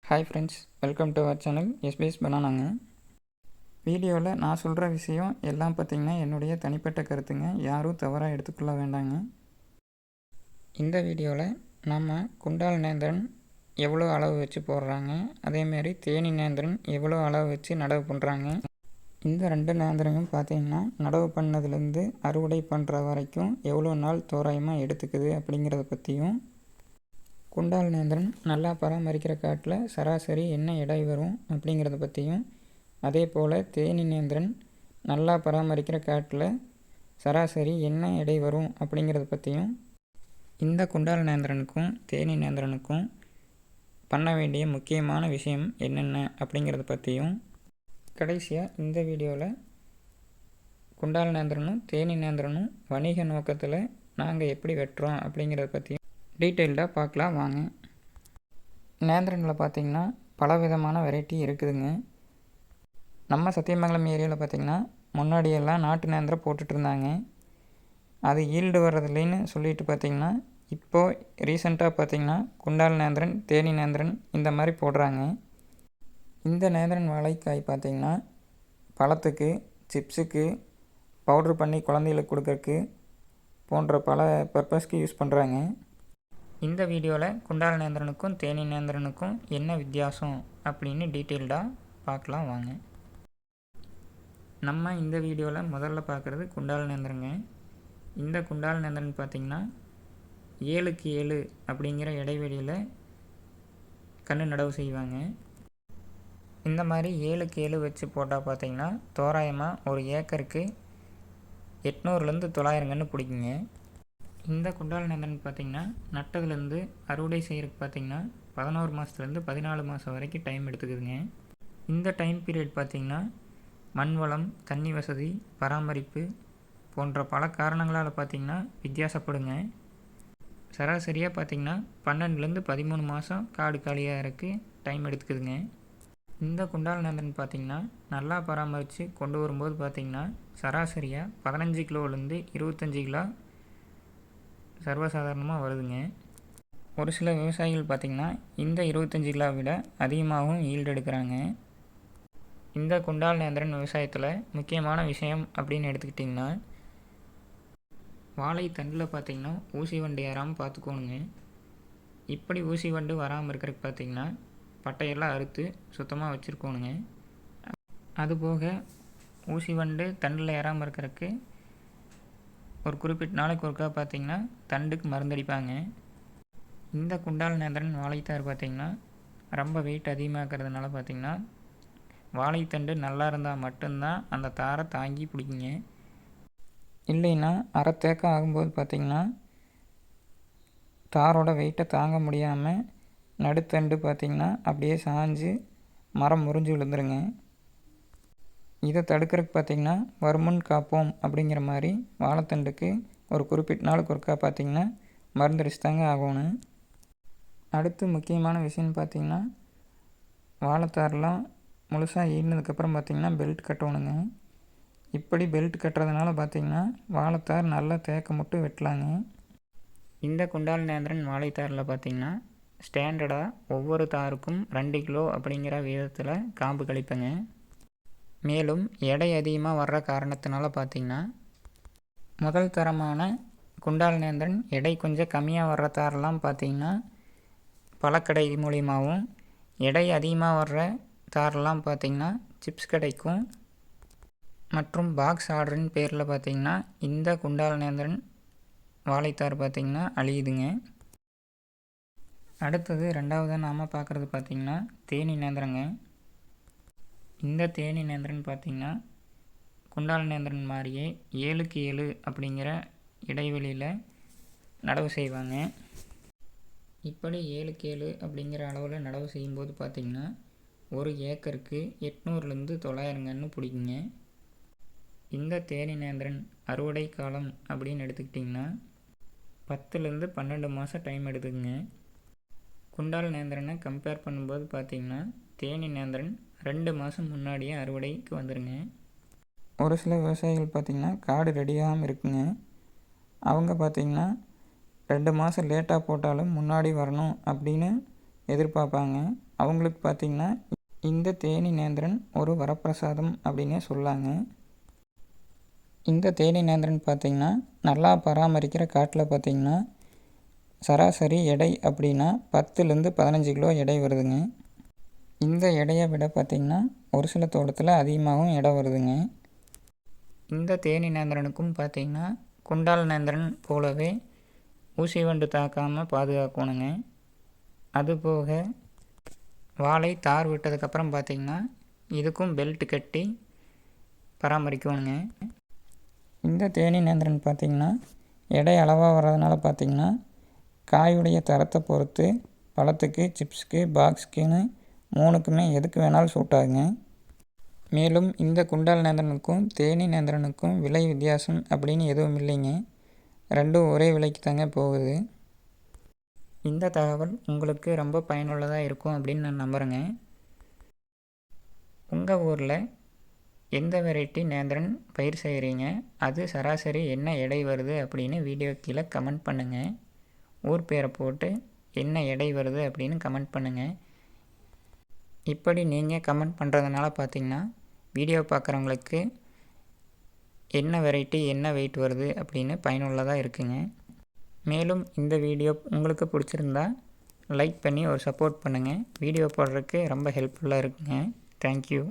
Hi friends, welcome to our channel SPS பனானாங்க. வீடியோவில் நான் சொல்கிற விஷயம் எல்லாம் பார்த்திங்கன்னா என்னுடைய தனிப்பட்ட கருத்துங்க. யாரும் தவறாக எடுத்துக்கொள்ள வேண்டாங்க. இந்த வீடியோவில் நம்ம குண்டால் நேந்திரன் எவ்வளோ அளவு வச்சு போடுறாங்க, அதேமாரி தேனி நேந்திரன் எவ்வளோ அளவு வச்சு நடவு பண்ணுறாங்க, இந்த ரெண்டு நேந்திரனும் பார்த்திங்கன்னா நடவு பண்ணதுலேருந்து அறுவடை பண்ணுற வரைக்கும் எவ்வளோ நாள் தோராயமாக எடுத்துக்குது அப்படிங்கிறத பற்றியும், குண்டால் நேந்திரன் நல்லா பராமரிக்கிற காட்டில் சராசரி என்ன எடை வரும் அப்படிங்கிறத பற்றியும், அதே போல் தேனி நேந்திரன் நல்லா பராமரிக்கிற காட்டில் சராசரி என்ன எடை வரும் அப்படிங்கிறத பற்றியும், இந்த குண்டால் நேந்திரனுக்கும் தேனி நேந்திரனுக்கும் பண்ண வேண்டிய முக்கியமான விஷயம் என்னென்ன அப்படிங்கிறத பற்றியும், கடைசியாக இந்த வீடியோவில் குண்டால் நேந்திரனும் தேனி நேந்திரனும் வணிக நோக்கத்தில் நாங்கள் எப்படி வெட்டுறோம் அப்படிங்கிறத பற்றியும் டீட்டெயில்டாக பார்க்கலாம் வாங்க. நேந்திரனில் பார்த்திங்கன்னா பலவிதமான வெரைட்டி இருக்குதுங்க. நம்ம சத்தியமங்கலம் ஏரியாவில் பார்த்திங்கன்னா முன்னாடியெல்லாம் நாட்டு நேந்திரம் போட்டுட்டு இருந்தாங்க. அது ஈல்டு வர்றதில்லைன்னு சொல்லிட்டு பார்த்திங்கன்னா இப்போது ரீசெண்டாக பார்த்திங்கன்னா குண்டால் நேந்திரன், தேனி நேந்திரன் இந்த மாதிரி போடுறாங்க. இந்த நேந்திரன் வாழைக்காய் பார்த்திங்கன்னா பழத்துக்கு, சிப்ஸுக்கு, பவுட்ரு பண்ணி குழந்தைகளுக்கு கொடுக்கறக்கு போன்ற பல பர்பஸ்க்கு யூஸ் பண்ணுறாங்க. இந்த வீடியோவில் குண்டால் நேந்திரனுக்கும் தேனி நேந்திரனுக்கும் என்ன வித்தியாசம் அப்படின்னு டீட்டெயில்டாக பார்க்கலாம் வாங்க. நம்ம இந்த வீடியோவில் முதல்ல பார்க்குறது குண்டால் நேந்திரங்க. இந்த குண்டால் நேந்திரன் பார்த்திங்கன்னா 7க்கு 7 அப்படிங்கிற இடைவெளியில் கன்று நடவு செய்வாங்க. இந்த மாதிரி 7க்கு 7 வச்சு போட்டால் பார்த்திங்கன்னா தோராயமாக ஒரு ஏக்கருக்கு 800லேருந்து 900 கன்று பிடிக்குங்க. இந்த குண்டால் நேந்திரன் பார்த்திங்கன்னா நட்டதுலேருந்து அறுவடை செய்கிறதுக்கு பார்த்திங்கன்னா 11 மாதத்துலேருந்து 14 மாதம் வரைக்கும் டைம் எடுத்துக்குதுங்க. இந்த டைம் பீரியட் பார்த்திங்கன்னா மண் வளம், தண்ணி வசதி, பராமரிப்பு போன்ற பல காரணங்களால் பார்த்திங்கன்னா வித்தியாசப்படுங்க. சராசரியாக பார்த்திங்கன்னா 12லேருந்து 13 மாதம் காடு காலியாக இருக்குது டைம் எடுத்துக்குதுங்க. இந்த குண்டால் நேந்திரன் பார்த்திங்கன்னா நல்லா பராமரித்து கொண்டு வரும்போது பார்த்திங்கன்னா சராசரியாக 15 கிலோலேருந்து 25 கிலோ சர்வசாதாரணமாக வருதுங்க. ஒரு சில விவசாயிகள் பார்த்திங்கன்னா இந்த 25 கிலோ விட அதிகமாகவும் ஈல்டு எடுக்கிறாங்க. இந்த குண்டால் நேந்திரன் விவசாயத்தில் முக்கியமான விஷயம் அப்படின்னு எடுத்துக்கிட்டிங்கன்னா வாழை தண்டில் பார்த்திங்கன்னா ஊசி வண்டு ஏறாமல் பார்த்துக்கோணுங்க. இப்படி ஊசி வண்டு வராமல் இருக்கிறதுக்கு பார்த்திங்கன்னா பட்டையெல்லாம் அறுத்து சுத்தமாக வச்சுருக்கோணுங்க. அதுபோக ஊசி வண்டு தண்டில் ஏறாமல் இருக்கிறதுக்கு ஒரு குறிப்பிட்ட நாளைக்கு ஒருக்கா பார்த்திங்கன்னா தண்டுக்கு மருந்தடிப்பாங்க. இந்த குண்டால் நேந்திரன் வாழைத்தார் பார்த்திங்கன்னா ரொம்ப வெயிட் அதிகமாகிறதுனால பார்த்திங்கன்னா வாழைத்தண்டு நல்லா இருந்தால் மட்டும்தான் அந்த தாரை தாங்கி பிடிக்குங்க. இல்லைன்னா அரை தேக்கம் ஆகும்போது பார்த்திங்கன்னா தாரோட வெயிட்டை தாங்க முடியாமல் நடுத்தண்டு பார்த்திங்கன்னா அப்படியே சாஞ்சு மரம் முறிஞ்சு விழுந்துருங்க. இதை தடுக்கிறதுக்கு பார்த்திங்கன்னா வருமுன் காப்போம் அப்படிங்கிற மாதிரி வாழைத்தண்டுக்கு ஒரு குறிப்பிட்ட நாளுக்கு ஒருக்கா பார்த்திங்கன்னா மருந்தடிச்சு தாங்க ஆகணும். அடுத்து முக்கியமான விஷயம்னு பார்த்திங்கன்னா வாழைத்தாரெலாம் முழுசாக ஈனதுக்கப்புறம் பார்த்திங்கன்னா பெல்ட் கட்டணுங்க. இப்படி பெல்ட் கட்டுறதுனால பார்த்திங்கன்னா வாழைத்தார் நல்லா தேக்க மட்டும் வெட்டலாங்க. இந்த குண்டால் நேந்திரன் வாழைத்தாரில் பார்த்திங்கன்னா ஸ்டாண்டர்டாக ஒவ்வொரு தாருக்கும் 2 கிலோ அப்படிங்கிற விதத்தில் காம்பு கழிப்பேங்க. மேலும் எடை அதிகமாக வர்ற காரணத்தினால பார்த்திங்கன்னா முதல் தரமான குண்டால் நேந்திரன் எடை கொஞ்சம் கம்மியாக வர்ற தாரெல்லாம் பார்த்திங்கன்னா பழக்கடை மூலியமாகவும், எடை அதிகமாக வர்ற தாரெல்லாம் பார்த்திங்கன்னா சிப்ஸ் கடைக்கும் மற்றும் பாக்ஸ் ஆர்டரின் பேரில் பார்த்திங்கன்னா இந்த குண்டால் நேந்திரன் வாழைத்தார் பார்த்திங்கன்னா அழியுதுங்க. அடுத்தது ரெண்டாவதாக நாம் பார்க்குறது பார்த்திங்கன்னா தேனி நேந்திரங்க. இந்த தேனி நேந்திரன் பார்த்திங்கன்னா குண்டால் நேந்திரன் மாதிரியே 7க்கு 7 அப்படிங்கிற இடைவெளியில் நடவு செய்வாங்க. இப்படி 7க்கு 7 அப்படிங்கிற அளவில் நடவு செய்யும்போது பார்த்திங்கன்னா ஒரு ஏக்கருக்கு 800லேருந்து 900 கன்று பிடிக்குங்க. இந்த தேனி நேந்திரன் அறுவடை காலம் அப்படின்னு எடுத்துக்கிட்டிங்கன்னா 10லேருந்து 12 மாதம் டைம் எடுத்துக்குங்க. குண்டால் நேந்திரனை கம்பேர் பண்ணும்போது பார்த்திங்கன்னா தேனி நேந்திரன் 2 மாதம் முன்னாடியே அறுவடைக்கு வந்துடுங்க. ஒரு சில விவசாயிகள் பார்த்திங்கன்னா காடு ரெடியாகாமல் இருக்குங்க. அவங்க பார்த்திங்கன்னா 2 மாதம் லேட்டாக போட்டாலும் முன்னாடி வரணும் அப்படின்னு எதிர்பார்ப்பாங்க. அவங்களுக்கு பார்த்திங்கன்னா இந்த தேனி நேந்திரன் ஒரு வரப்பிரசாதம் அப்படின்னே சொல்லாங்க. இந்த தேனி நேந்திரன் பார்த்திங்கன்னா நல்லா பராமரிக்கிற காட்டில் பார்த்திங்கன்னா சராசரி எடை அப்படின்னா 10லேருந்து 15 கிலோ எடை வருதுங்க. இந்த எடையை விட பார்த்திங்கன்னா ஒரு சில தோட்டத்தில் அதிகமாகவும் எடை வருதுங்க. இந்த தேனி நேந்திரனுக்கும் பார்த்திங்கன்னா குண்டால் நேந்திரன் போலவே ஊசி வண்டு தாக்காமல் பாதுகாக்கணுங்க. அதுபோக வாழை தார் விட்டதுக்கப்புறம் பார்த்திங்கன்னா இதுக்கும் பெல்ட் கட்டி பராமரிக்கணுங்க. இந்த தேனி நேந்திரன் பார்த்திங்கன்னா எடை அளவாக வர்றதுனால பார்த்திங்கன்னா காயுடைய தரத்தை பொறுத்து பழத்துக்கு, சிப்ஸுக்கு, பாக்ஸுக்குன்னு 3க்குமே எதுக்கு வேணாலும் சூட் ஆகுங்க. மேலும் இந்த குண்டால் நேந்திரனுக்கும் தேனி நேந்திரனுக்கும் விலை வித்தியாசம் அப்படின்னு எதுவும் இல்லைங்க. ரெண்டும் ஒரே விலைக்கு தாங்க போகுது. இந்த தகவல் உங்களுக்கு ரொம்ப பயனுள்ளதாக இருக்கும் அப்படின்னு நான் நம்புகிறேங்க. உங்கள் ஊரில் எந்த வெரைட்டி நேந்திரன் பயிர் செய்கிறீங்க, அது சராசரி என்ன எடை வருது அப்படின்னு வீடியோ கீழே கமெண்ட் பண்ணுங்கள். ஊர் பேரை போட்டு என்ன எடை வருது அப்படின்னு கமெண்ட் பண்ணுங்கள். இப்படி நீங்கள் கமெண்ட் பண்ணுறதுனால பார்த்திங்கன்னா வீடியோ பார்க்குறவங்களுக்கு என்ன வெரைட்டி என்ன வெயிட் வருது அப்படின்னு பயனுள்ளதாக இருக்குங்க. மேலும் இந்த வீடியோ உங்களுக்கு பிடிச்சிருந்தா லைக் பண்ணி ஒரு சப்போர்ட் பண்ணுங்கள். வீடியோ போடுறதுக்கு ரொம்ப ஹெல்ப்ஃபுல்லாக இருக்குங்க. தேங்க்யூ.